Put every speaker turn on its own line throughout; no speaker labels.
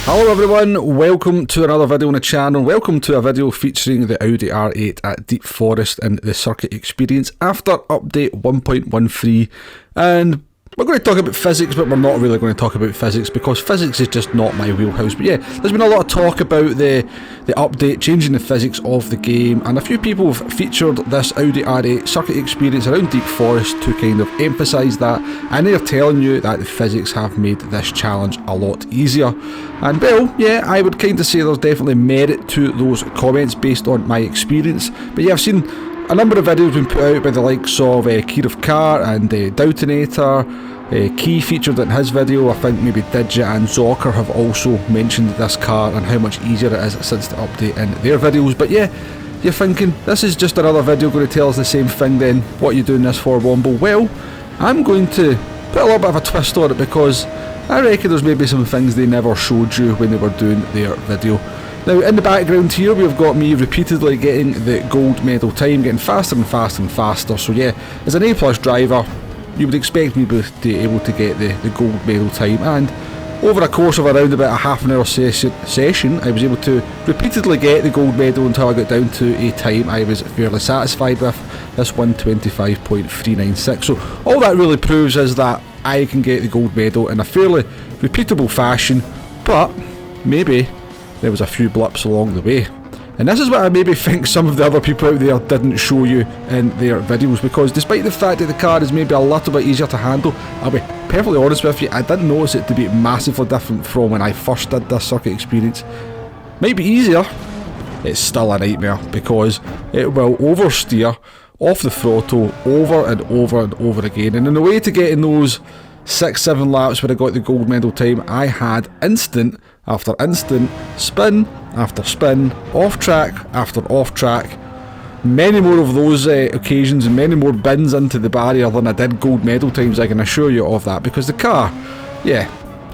Hello everyone, welcome to another video on the channel. Welcome to a video featuring the Audi R8 at Deep Forest and the circuit experience after update 1.13. And we're going to talk about physics, but we're not really going to talk about physics because physics is just not my wheelhouse. But yeah, there's been a lot of talk about the update changing the physics of the game, and a few people have featured this Audi R8 circuit experience around Deep Forest to kind of emphasise that, and they're telling you that the physics have made this challenge a lot easier. And well, yeah, I would kind of say there's definitely merit to those comments based on my experience. But yeah, I've seen a number of videos been put out by the likes of Kirov Car and Doubtinator. Key featured in his video. I think maybe Didnt and Zocker have also mentioned this car and how much easier it is since the update in their videos. But yeah, you're thinking, this is just another video going to tell us the same thing then. What are you doing this for, Womble? Well, I'm going to put a little bit of a twist on it because I reckon there's maybe some things they never showed you when they were doing their video. Now, in the background here, we've got me repeatedly getting the gold medal time, getting faster and faster and faster. So yeah, as an A+ driver, you would expect me to be able to get the gold medal time. And over a course of around about a half an hour session, I was able to repeatedly get the gold medal until I got down to a time I was fairly satisfied with, this 125.396. So all that really proves is that I can get the gold medal in a fairly repeatable fashion, but maybe there was a few blips along the way. And this is what I maybe think some of the other people out there didn't show you in their videos, because despite the fact that the car is maybe a little bit easier to handle, I'll be perfectly honest with you, I didn't notice it to be massively different from when I first did this circuit experience. Might be easier, it's still a nightmare because it will oversteer off the throttle over and over and over again. And in the way to getting those 6-7 laps where I got the gold medal time, I had instant after instant, spin after spin, off track after off track, many more of those occasions and many more bins into the barrier than I did gold medal times, I can assure you of that, because the car, yeah,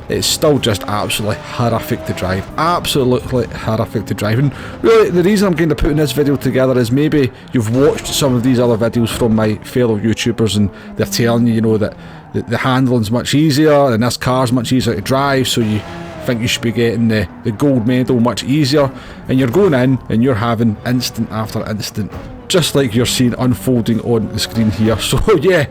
it's still just absolutely horrific to drive, absolutely horrific to drive. And really the reason I'm kind of putting this video together is maybe you've watched some of these other videos from my fellow YouTubers and they're telling you, you know, that the handling's much easier and this car's much easier to drive, so you think you should be getting the gold medal much easier, and you're going in and you're having instant after instant, just like you're seeing unfolding on the screen here. So yeah,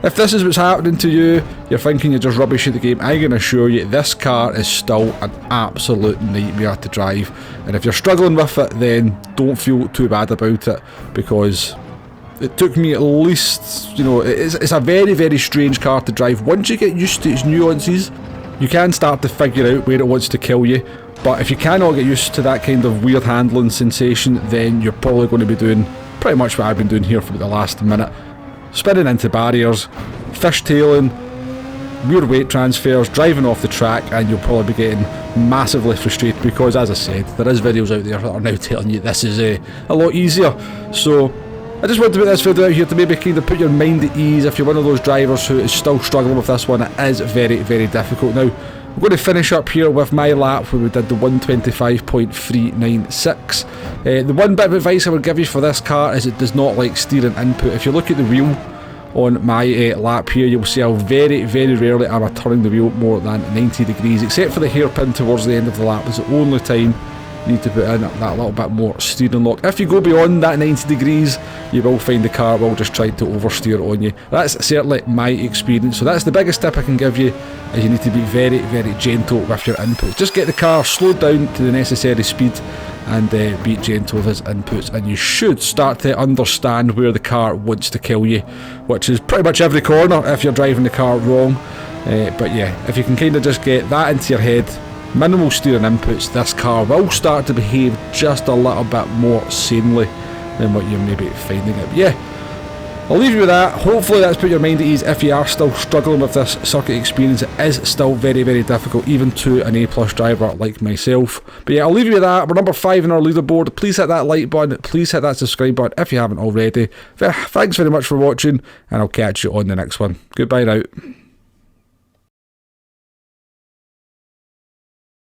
if this is what's happening to you, you're thinking you're just rubbish at the game, I can assure you this car is still an absolute nightmare to drive. And if you're struggling with it, then don't feel too bad about it, because it took me at least, you know, it's a very, very strange car to drive. Once you get used to its nuances, you can start to figure out where it wants to kill you. But if you cannot get used to that kind of weird handling sensation, then you're probably going to be doing pretty much what I've been doing here for the last minute. Spinning into barriers, fishtailing, weird weight transfers, driving off the track, and you'll probably be getting massively frustrated because, as I said, there is videos out there that are now telling you this is a lot easier. So I just want to put this video out here to maybe kind of put your mind at ease if you're one of those drivers who is still struggling with this one. It is very, very difficult. Now, we're going to finish up here with my lap where we did the 125.396. The one bit of advice I would give you for this car is it does not like steering input. If you look at the wheel on my lap here, you'll see how very, very rarely am I turning the wheel more than 90 degrees, except for the hairpin towards the end of the lap. It's the only time you need to put in that little bit more steering lock. If you go beyond that 90 degrees, you will find the car will just try to oversteer on you. That's certainly my experience. So that's the biggest tip I can give you, is you need to be very, very gentle with your inputs. Just get the car slowed down to the necessary speed and be gentle with its inputs, and you should start to understand where the car wants to kill you, which is pretty much every corner if you're driving the car wrong. But yeah, if you can kind of just get that into your head, minimal steering inputs, this car will start to behave just a little bit more sanely than what you're maybe finding it. But yeah, I'll leave you with that. Hopefully that's put your mind at ease if you are still struggling with this circuit experience. It is still very, very difficult, even to an A+ driver like myself. But yeah, I'll leave you with that. We're number 5 in our leaderboard. Please hit that like button. Please hit that subscribe button if you haven't already. Thanks very much for watching, and I'll catch you on the next one. Goodbye now.